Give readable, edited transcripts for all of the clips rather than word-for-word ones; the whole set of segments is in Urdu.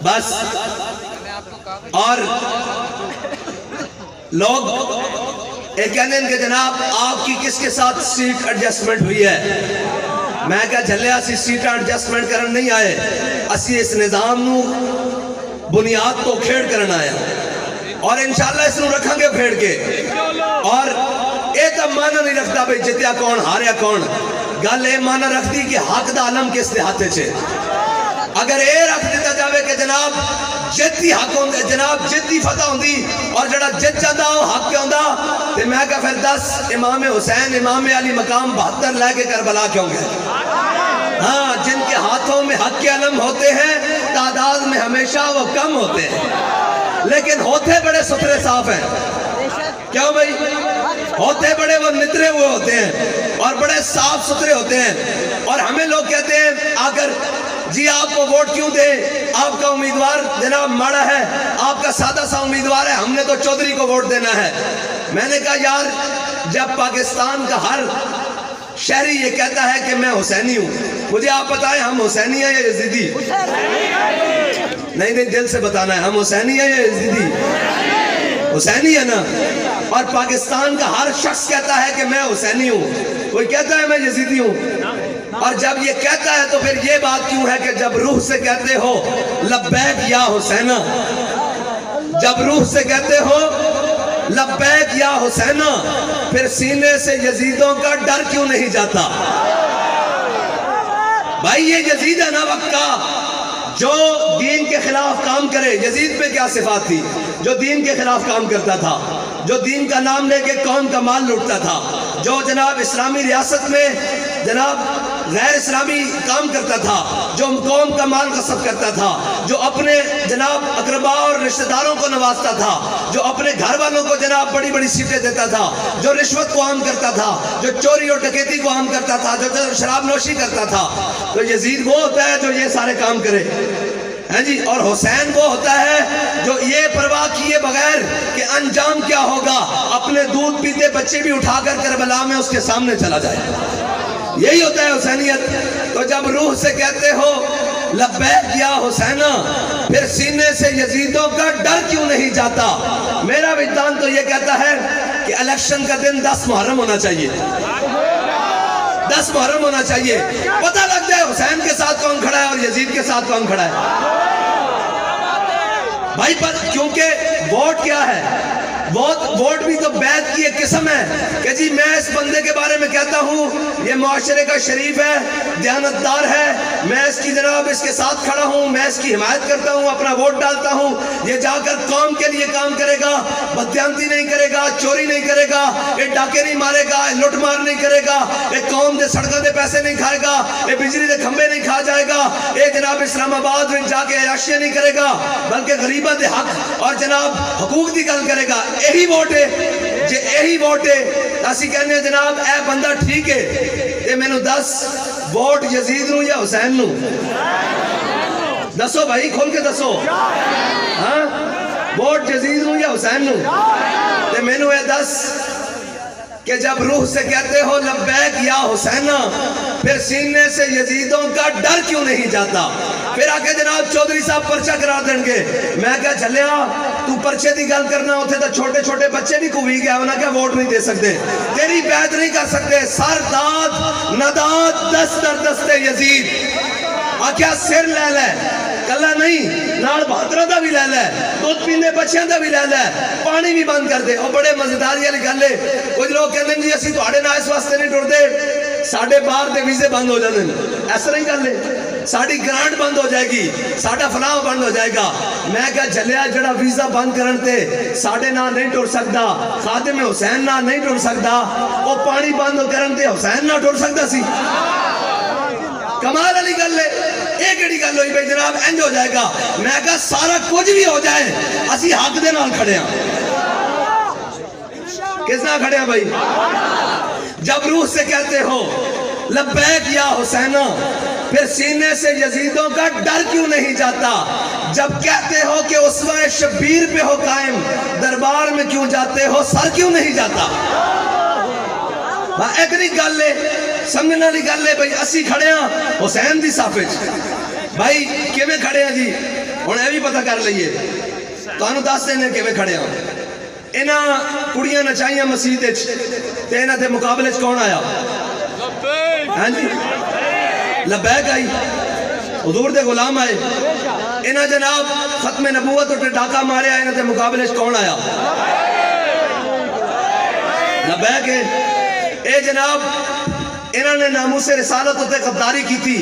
بس اور لوگ ایک کہنے ان کے جناب آپ کی کس کے ساتھ سیٹ ایڈجسٹمنٹ ہوئی ہے؟ میں کہا جھلیا اسی سیٹ ایڈجسٹمنٹ کرن نہیں آئے، اسی اس نظام نو بنیاد تو کھیڑ کرن آیا اور انشاءاللہ اس نو رکھاں گے پھیڑ کے۔ اور اے تو مانا نہیں رکھتا بھئی جتیا کون ہاریا کون، گل اے مانا رکھ دی کہ حق دا علم کس دے ہاتھے چھے۔ اگر اے رکھ دیتا جاوے کہ جناب جتی حق ہوں دے، جناب جتی فتح ہوں دی اور جڑا جت جاندہ ہو حق کیوں دا، تو میں کہا پھر 10 امام حسین امام علی مقام 72 لے کے کربلا کیوں گئے؟ ہاں جن کے ہاتھوں میں حق کے علم ہوتے ہیں تعداد میں ہمیشہ وہ کم ہوتے ہیں، لیکن ہوتے بڑے ستھرے صاف ہیں۔ کیوں بھئی؟ ہوتے بڑے وہ نترے ہوئے ہوتے ہیں اور بڑے صاف ستھرے ہوتے ہیں، اور ہمیں لوگ کہتے ہیں اگر جی آپ کو ووٹ کیوں دے، آپ کا امیدوار جناب ماڑا ہے، آپ کا سادہ سا امیدوار ہے، ہم نے تو چودھری کو ووٹ دینا ہے۔ میں نے کہا یار جب پاکستان کا ہر شہری یہ کہتا ہے کہ میں حسینی ہوں، مجھے آپ بتائیں ہم حسینی ہیں یا یزیدی؟ نہیں دل سے بتانا ہے، ہم حسینی ہیں یا یزیدی؟ حسینی ہے نا۔ اور پاکستان کا ہر شخص کہتا ہے کہ میں حسینی ہوں، کوئی کہتا ہے میں یزیدی ہوں؟ اور جب یہ کہتا ہے تو پھر یہ بات کیوں ہے کہ جب روح سے کہتے ہو لبیک یا حسینہ، جب روح سے کہتے ہو لبیک یا حسینہ، پھر سینے سے یزیدوں کا ڈر کیوں نہیں جاتا؟ بھائی یہ یزید ہے نا وقت کا جو دین کے خلاف کام کرے۔ یزید پہ کیا صفات تھی؟ جو دین کے خلاف کام کرتا تھا، جو دین کا نام لے کے قوم کا مال لوٹتا تھا، جو جناب اسلامی ریاست میں جناب غیر اسلامی کام کرتا تھا، جو قوم کا مال غصب کرتا تھا، جو اپنے جناب اقربا اور رشتہ داروں کو نوازتا تھا، جو اپنے گھر والوں کو جناب بڑی بڑی سیٹیں دیتا تھا، جو رشوت کو عام کرتا تھا، جو چوری اور ڈکیتی کو عام کرتا تھا، جو شراب نوشی کرتا تھا، تو یزید وہ ہوتا ہے جو یہ سارے کام کرے، ہاں جی۔ اور حسین وہ ہوتا ہے جو یہ پرواہ کیے بغیر کہ انجام کیا ہوگا اپنے دودھ پیتے بچے بھی اٹھا کر کربلا میں اس کے سامنے چلا جائے۔ یہی ہوتا ہے حسینیت۔ تو جب روح سے کہتے ہو لبیک یا حسینہ، پھر سینے سے یزیدوں کا ڈر کیوں نہیں جاتا؟ میرا وجدان تو یہ کہتا ہے کہ الیکشن کا دن 10 محرم ہونا چاہیے، 10 محرم ہونا چاہیے، پتہ لگ جائے حسین کے ساتھ کون کھڑا ہے اور یزید کے ساتھ کون کھڑا ہے۔ بھائی پر کیونکہ ووٹ کیا ہے؟ ووٹ بھی تو بیعت کی ایک قسم ہے کہ جی میں اس بندے کے بارے میں کہتا ہوں یہ معاشرے کا شریف ہے، دیانتدار ہے، میں اس کی جناب اس کے ساتھ کھڑا ہوں، میں اس کی حمایت کرتا ہوں، اپنا ووٹ ڈالتا ہوں، یہ جا کر قوم کے لیے کام کرے گا، بددیانتی نہیں کرے گا، چوری نہیں کرے گا، یہ ڈاکے نہیں مارے گا، یہ لٹ مار نہیں کرے گا، یہ قوم دے سڑکوں دے پیسے نہیں کھائے گا، یہ بجلی دے کھمبے نہیں کھا جائے گا، یہ جناب اسلام آباد میں جا کے عیاشیاں نہیں کرے گا، بلکہ غریبہ دے حق اور جناب حقوق دی گل کرے گا۔ یہی ووٹ ہے جے یہی ووٹ ہے اسی کہنے ہیں جناب اے بندہ ٹھیک ہے تے میں نو 10 ووٹ یزید نو یا حسین نو دسو بھائی کھول کے دسو، ہاں ووٹ یزید نو یا حسین نو؟ تے میں نو اے 10 کہ جب روح سے کہتے ہو لبیک یا حسینہ، پھر سینے سے یزیدوں کا ڈر کیوں نہیں جاتا؟ پھر آکے جناب چودھری صاحب پرچہ کرا دیں گے۔ میں کہا جھلیا تو پرچے دی گل کرنا ہوتے تو چھوٹے چھوٹے بچے بھی کوئی گیا ہونا کہ ووٹ نہیں دے سکتے، تیری بیعت نہیں کر سکتے۔ سر داد نداد دست در دست یزید، آکھیا سر لے لے کلا نہیں نال بہترہ دا بھی لے لے، دودھ پیندے بچیاں دا بھی لے لے، پانی بھی بند کر دے۔ اور بڑے مزیداری والی گل ہے، کچھ لوگ کہتے ہیں جی اسی تہاڈے نال اس واسطے نہیں ٹردے ساڈے باہر دے ویزے بند ہو جاندے ہیں، ایسا نہیں گل ہے، ساڈی گرانٹ بند ہو جائے گی، ساڈا فلاح بند ہو جائے گا۔ میں کہا جھلیا جڑا ویزا بند کرن تے ساڈے نال نہیں ٹر سکدا، خادم حسین نال نہیں ٹر سکدا، وہ پانی بند کرن تے حسین نال ٹر سکدا سی؟ کمال علی گل ہے، ایک ایڈی گل ہوئی بھئی جناب انج ہو جائے گا۔ میں کہا سارا کچھ بھی ہو جائے اسی حق دے نال کھڑے ہیں۔ کس نال کھڑے ہیں بھائی؟ جب روح سے کہتے ہو لبیک یا حسینہ، پھر سینے سے یزیدوں کا ڈر کیوں نہیں جاتا؟ جب کہتے ہو کہ اسوہ شبیر پہ ہو قائم، دربار میں کیوں جاتے ہو، سر کیوں نہیں جاتا؟ ایک نہیں گل ہے، سمجھنا نہیں گل ہے بھئی اسی کھڑے ہیں حسین دی صافے بھائی کیویں کھڑے ہیں جی؟ ہوں یہ بھی پتہ کر لیے تمہیں دس دینے کیویں کھڑے ہوں انہاں کڑیاں نچائیاں مسجد تے انہاں دے مقابلے کون آیا ہاں جی لبیک آئی حضور دے غلام آئے انہاں جناب ختم نبوت اٹھے ڈاکہ مارے آئے انہاں دے مقابلے کون آیا لبیک ہے اے جناب انہوں نے ناموس رسالت ہوتے غداری کی تھی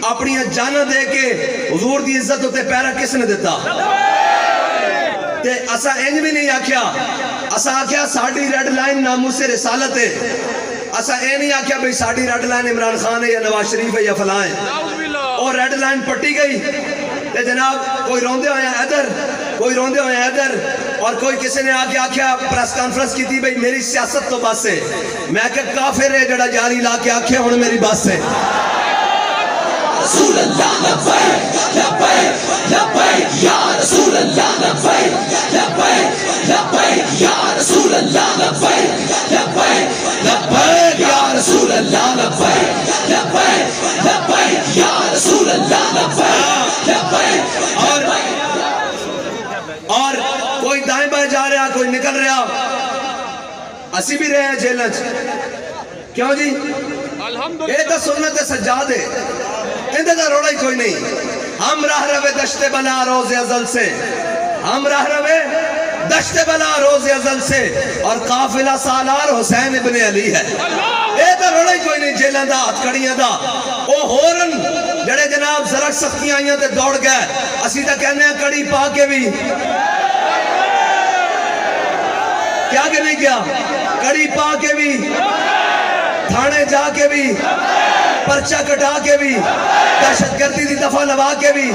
اپنی جانہ دے کے حضور دی عزت ہوتے پیرا کس نے دیتا تے اسا انج بھی نہیں آکھیا اسا آکھیا ساڑی ریڈ لائن ناموس رسالت ہے اسا اے نہیں آکھیا بھئی ساڑی ریڈ لائن عمران خان ہے یا نواز شریف ہے یا فلاں ہے اور ریڈ لائن پٹی گئی تے جناب کوئی روندے ہوئے ہیں ادھر کوئی روندے ہوئے ہیں ادھر اور کوئی کسی نے آگے آکھیا پریس کانفرنس کی تھی بھئی میری سیاست تو بس ہے میں کہ کافر ہے جڑا جاری لا کے آکھیا ہن میری بس ہے رسول اللہ لبیک لبیک لبیک یا رسول اللہ لبیک لبیک لبیک یا رسول اللہ لبیک لبیک لبیک یا رسول اللہ لبیک لبیک لبیک یا رسول اللہ لبیک لبیک اور کوئی دائیں بائیں جا رہا کوئی نکل رہا اسی بھی رہے ہیں جیلنج کیوں جی یہ تو سنت سجاد ہے اندھے دا روڑا ہی کوئی نہیں ہم راہ روے دشت بلا روز ازل سے ہم راہ روے دشت بلا روز ازل سے اور قافلہ سالار حسین ابن علی ہے یہ تو روڑا ہی کوئی نہیں جیلن دا ہتھکڑیاں دا او ہورن جڑے جناب زرک سختیاں آئیاں تے دوڑ گئے اسی تا کہنے ہیں کڑی پا کے بھی کیا کہ نہیں کیا کڑی پا کے بھی تھانے جا کے بھی پرچہ کٹا کے بھی دہشت گردی دی دفعہ لوا کے بھی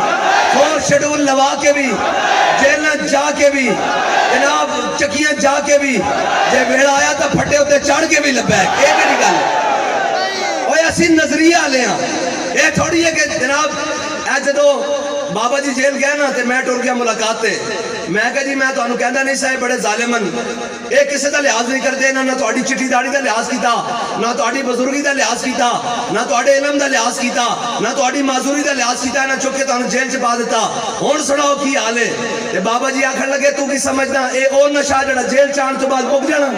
فور شیڈول لوا کے بھی جیلنا جا کے بھی جناب چکیاں جا کے بھی جے ویڑا آیا تا پھٹے ہوتے چڑھ کے بھی لبیک ایک نہیں گل اوہ ایسی نظریہ لے ہیں یہ تھوڑی ہے کہ جناب اے جدو بابا جی جیل گئے نا تے میں ٹور گیا ملاقات تے میں کہا جی میں تو انہوں کہندہ نہیں صاحب بڑے ظالمن ایک کسی دا لحاظ نہیں کرتے نہ تو آڑی چٹی داڑی دا لحاظ کیتا نہ تو آڑی بزرگی دا لحاظ کیتا نہ تو آڑے علم دا لحاظ کیتا نہ تو آڑی معذوری دا لحاظ کیتا نہ چکے تو انہوں جیل چپا دیتا ہون سڑاؤ کی آلے تے بابا جی آکھر لگے تو کی سمجھنا اے او نشاہ جڑا جیل چاند تو بعد مک جانا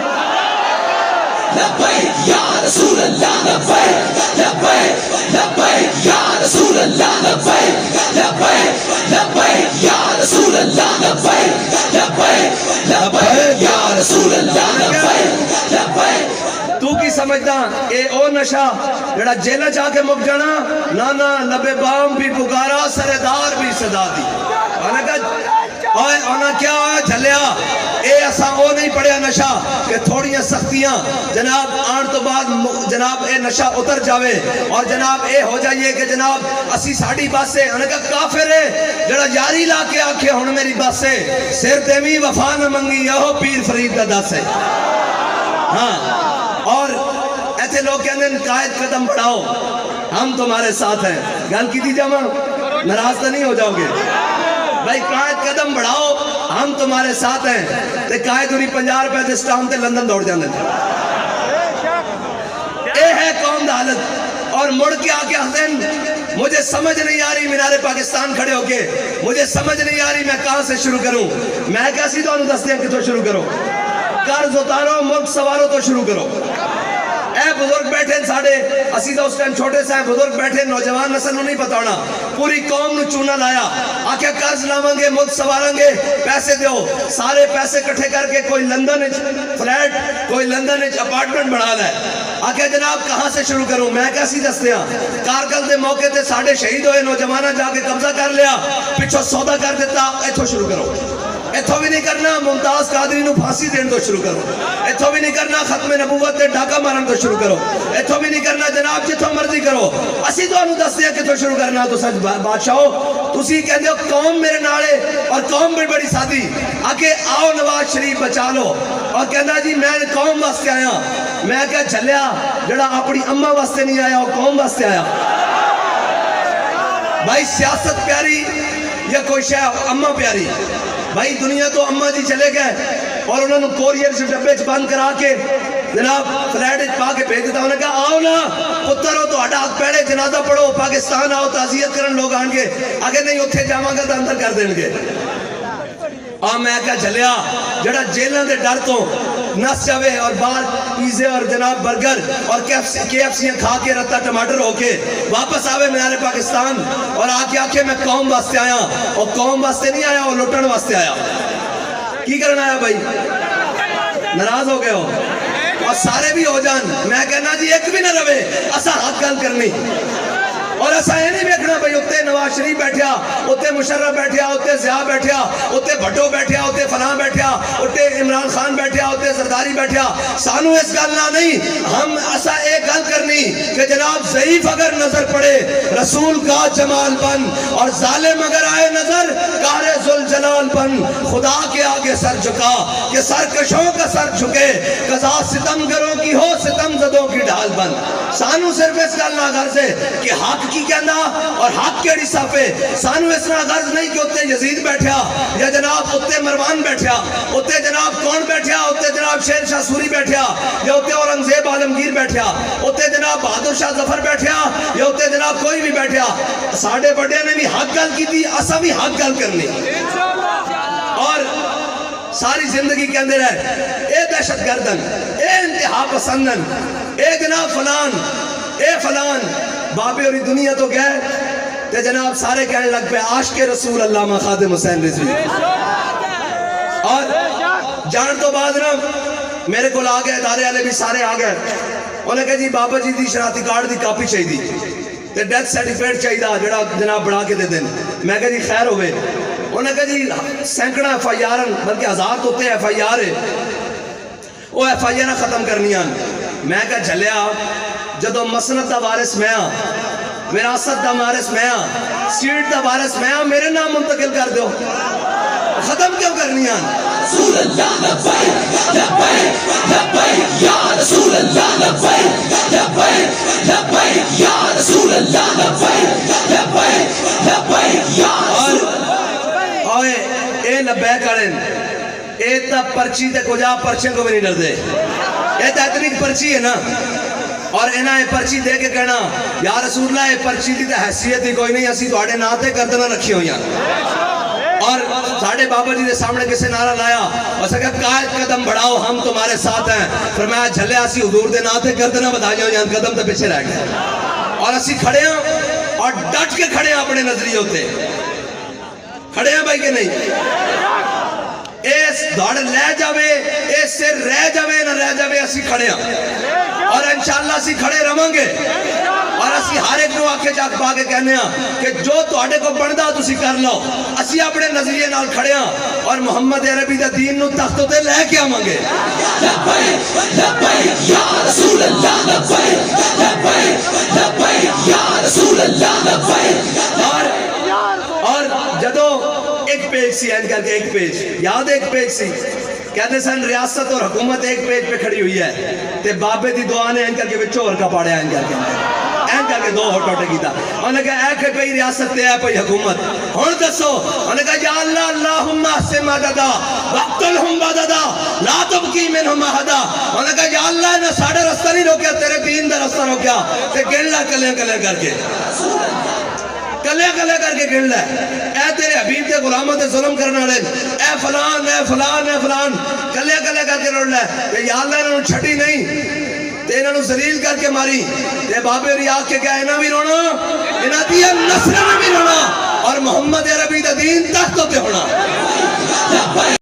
لبیک یا رسول اللہ لبیک لبیک لبیک یا رسول اللہ لبیک لبیک لبیک یا رسول اللہ لبیک لبیک لبیک یا رسول اللہ لبیک لبیک تو کی سمجھنا اے او نشا جڑا جیلہ جا کے مک جانا نانا لبے بام بھی پکارا سردار بھی صدا دی اونا کیا جھلیا اے ایسا او نہیں پڑیا نشا کہ تھوڑیاں سختیاں جناب آن تو بعد جناب اے نشا اتر جاوے اور جناب اے ہو جائیے کہ جناب اسی ساڑی بات سے انہا کافر ہے جڑا جاری لا کے آنکھیں ہونے میری بات سے سیر تیمی وفا نہ منگی یہو پیر فرید دا سے ہاں اور ایسے لوگ کہنے ہیں قائد قدم بڑھاؤ ہم تمہارے ساتھ ہیں گل کی دی جامعہ ناراض تو نہیں ہو جاؤ گے بھائی قائد قدم بڑھاؤ ہم تمہارے ساتھ ہیں تے قائد انہی 50 روپے دے سٹام تے لندن دوڑ جاندے اے ہے قوم دا حالت اور مڑ کے آکے حسین مجھے سمجھ نہیں آ رہی مینار پاکستان کھڑے ہو کے مجھے سمجھ نہیں آ رہی میں کہاں سے شروع کروں میں کیسی تو انہوں دستے ہیں کہ تو شروع کرو قرض اتارو ملک سوارو تو شروع کرو اے بزرگ بیٹھے ساڑے اسی تو اس ٹائم چھوٹے سے ہیں بزرگ بیٹھے نوجوان نسل نو نہیں پتا ہونا پوری قوم نو چونا لایا آکے قرض لاؤنگے ملک سوارنگے پیسے دیو سارے پیسے کٹھے کر کے کوئی لندن فلیٹ کوئی لندن اپارٹمنٹ بڑھا لائے آکے جناب کہاں سے شروع کروں میں کیسی دستے ہیں کارگل دے موقع تے ساڑے شہید ہوئے نوجوانہ جا کے قبضہ کر لیا پچھو سودا کر دیتا ایتھو شروع کرو ایتھو بھی نہیں کرنا ممتاز قادری نو پھانسی دین تو شروع کرو ایتھو بھی نہیں کرنا ختم نبوت تے ڈاکہ مارن تو شروع کرو ایتھو بھی نہیں کرنا جناب جتھو مرضی کرو اسی تو انہوں دستے ہیں کہ تو شروع کرنا تو سچ بادشاہو تسی کہندے ہو قوم میرے نالے اور قوم بھی بڑی سادی آکے آؤ نواز شریف بچا لو اور کہنا جی میں قوم واسطے آیا میں کہا چلیا جڑا اپنی اممہ واسطے نہیں آیا وہ قوم واسطے آیا بھائی سیاست پیاری یا کوئی شے اممہ پیاری بھائی دنیا تو اممہ جی چلے گئے اور انہوں نے کوریر سے ڈبے بند کرا کے جناب فلیٹ پا کے بھیج دیتا. انہوں نے کہا آؤ نا پتر ہو تو ہٹا پہلے جنازہ پڑھو پاکستان آؤ تعزیت کرن لوگ آن کے آگے نہیں اتھے جاواں گا تو اندر کر دیں گے. میں کہا جھلیا جڑا جیلوں دے ڈر تو نس جاوے اور باہر پیزے اور جناب برگر اور KFC کھا کے رتا ٹماٹر ہو کے واپس آوے میارے پاکستان اور آکے میں قوم واسطے آیا اور قوم واسطے نہیں آیا اور لٹن واسطے آیا. کی کرنا آیا بھائی؟ ناراض ہو گئے ہو اور سارے بھی ہو جان. میں کہنا جی ایک بھی نہ روے اسا حق گل کرنی اور ایسا یہ نہیں بیکھنا بھئی اتے نواز شریف بیٹھیا اتے مشرف بیٹھیا اتے ضیاء بیٹھیا اتے بھٹو بیٹھیا اتے فلاں بیٹھیا اتے عمران خان بیٹھیا اتے زرداری بیٹھیا. سانو اس گل نہ نہیں ہم ایسا ایک گل کرنی کہ جناب ضعیف اگر نظر پڑے رسول کا جمال بن اور ظالم اگر آئے نظر کار ذوالجلال بن. خدا کے آگے سر جھکا کہ سرکشوں کا سر جھکے قضا ستمگروں کی ہو ستم زدوں کی ڈھال بن. سانو صرف اس گل نہ غرض ہے کہ حق کی کہنا اور حق کیڑی صافے. سانو اس طرح غرض نہیں کہ اتے یزید بیٹھیا یا جناب اتے مروان بیٹھیا اتے جناب کون بیٹھیا اتے جناب شیر شاہ سوری بیٹھیا یا اتے اورنگزیب عالمگیر بیٹھیا اتے جناب بہادر شاہ ظفر بیٹھیا یا اتے جناب کوئی بھی بیٹھیا. ساڑھے بڑے نے بھی حق گل کی تھی اسا بھی حق گل کرنی اور ساری زندگی کے اندر ہے اے دہشت گردن اے انتہا پسندن اے جناب فلان اے فلان بابے اور دنیا تو گئے تے جناب سارے کہنے لگ پہ عاشق رسول علامہ خادم حسین رضوی. اور جان تو بعد نا میرے کو آ گئے ادارے والے بھی سارے آ گئے. انہوں نے کہا جی بابا جی دی شناختی کارڈ دی کاپی چاہیے تے ڈیتھ سرٹیفکیٹ چاہیے جڑا جناب بڑھا کے دے دیں. میں کہا جی خیر ہوئے. انہوں نے کہا جی سینکڑا FIR بلکہ ہزار ہوتے ہیں FIR ہے وہ FIR ختم کرنی آن. میں کہا جھلیا جدو مسند دا وارث میں ہاں وراثت دا وارث میں ہاں سیٹ دا وارث میں ہاں میرے نام منتقل کر دو ختم کیوں کرنی آن. رسول اللہ لبیک لبیک لبیک یا رسول اللہ لبیک لبیک لبیک یا رسول اللہ لبیک لبیک لبیک یا اوئے اے لبیک کرن اے تا پرچی تے کجا پرچے کو بھی نہیں ڈر دے. اے تا اتنی پرچی ہے نا اور انہاں اے پرچی دے کے کہنا یا رسول اللہ اے پرچی دی تا حیثیت ہی کوئی نہیں اسی تو آڑے ناتے کردنا رکھی ہوئی ہیں. اور ساڑھے بابا جی دے سامنے کسے نعرہ لایا اور سکھا قائد قدم بڑھاؤ ہم تمہارے ساتھ ہیں. فرمایا جھلے اسی حضور دے ناتے کردنا بتائیے ہوئی ہیں قدم تے پیچھے رہ گئے اور اسی کھڑے ہیں اور ڈٹ کے کھڑے ہیں اپنے نظریے ہوتے کھڑے ہیں بھائی کہ نہیں. اس دوڑ لے جاوے اس سے رہ جاوے نہ رہ جاوے اسی کھڑے ہیں اور انشاءاللہ اسی کھڑے رہوں گے اور اسی ہر ایک نو آکے جاک پا کے کہنے ہیں کہ جو توڑے کو بڑھدا تسی کر لو. اسی اپنے نظریے نال کھڑے ہیں اور محمد عربی دا دین نو تختوں تے لے کے آواں گے. لبیک لبیک یا رسول اللہ لبیک لبیک لبیک یا رسول اللہ لبیک. اور جدو ایک پیج سی این کر کے ایک پیج یاد ایک پیج سی کہتے سن ریاست اور حکومت ایک پیج پہ کھڑی ہوئی ہے تے بابے دی دعا نے این کر کے بچوں اور کا پاڑے این کر کے دو ہوٹوٹے کی تھا. انہوں نے کہا ایک پہی ریاست تے ہے پہی حکومت ہون دسو. انہوں نے کہا یا اللہ اللہم احسن مددا وقتلہم بددا لا تبکی منہم احدا. انہوں نے کہا یا اللہ نے ساڑھے رستہ نہیں روکیا تیرے دین دا رستہ روکیا تے گنلا کلیں کر کے کلے کلے کر کے گن لے. اے تیرے حبیب تے غلاموں تے ظلم کرنا لے اے فلان اے فلان اے فلان کلے کلے کر کے روڑ لے کہ یا اللہ انہوں چھٹی نہیں تے انہوں ذلیل کر کے ماری تے بابے اور آگ کے کہا انہوں بھی رونا انہوں دیا نصر میں بھی رونا اور محمد عربی دا دین تختوں تے ہونا.